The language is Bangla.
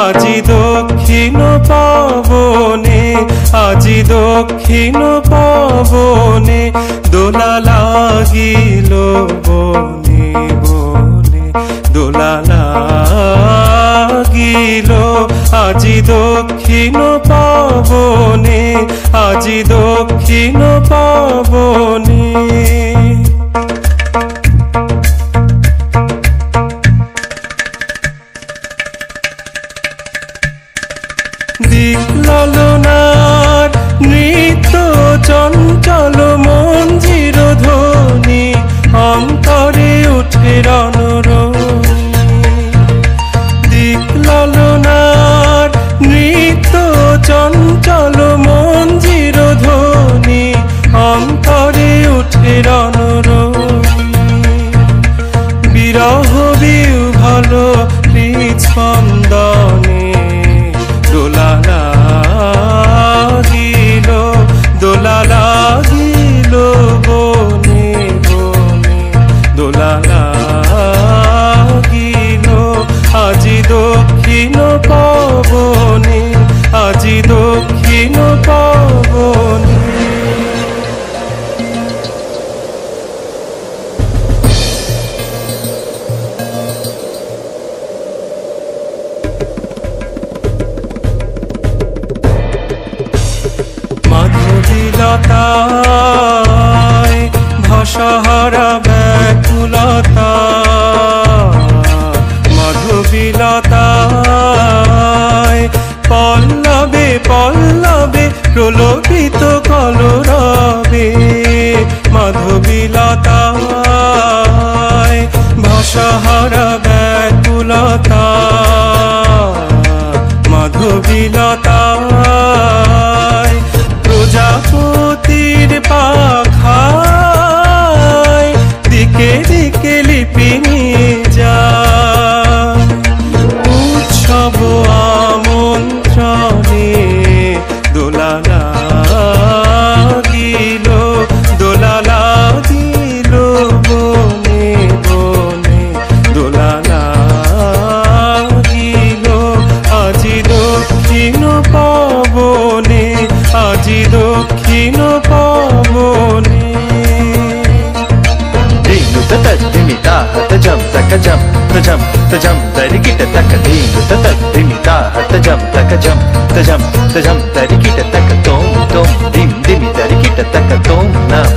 আজি দক্ষিণ পবনে, আজি দক্ষিণ পবনে দোলা লাগিল বনে বনে, দোলা লাগিল আজি দক্ষিণ পবনে, আজি দক্ষিণ পবনে। দিক ললনার নৃত্য চঞ্চল মঞ্জির ধ্বনি, অন্তরে উঠে রণরণি। দিক ললনার নৃত্য চঞ্চল মঞ্জির ধ্বনি, অন্তরে উঠে রণরণি। বিরহ বিহ্বল হৃৎস্পন্দনে দোলা লাগিল, দোলা লাগিল বনে বনে, দোলা লাগিল আজি দক্ষিণ পবনে, আজি দক্ষিণ পবনে। মাধবীলতায় ভাষাহারা ব্যাকুলতা, মাধবীলতায় পল্লবে পল্লবে প্রলোভিত কলরবে, মাধবীলতায় ভাষাহারা ব্যাকুলতা, মাধবীলতায় প্রজাপতির পাখায় দিকে দিকে লিপি নিয়ে যায়। উৎসব আমন্ত্রণে দোলা লাগিল, দোলা লাগিল বনে বনে, দোলা লাগিল আজি দক্ষিণ পবনে, আজি দক্ষিণ পবনে। dinu tatadimi taha tajam takajam tajam tajam tarikita takadinu tatadimi taha tajam takajam tajam tajam tarikita takatom tom dim dimi tarikita takatom nam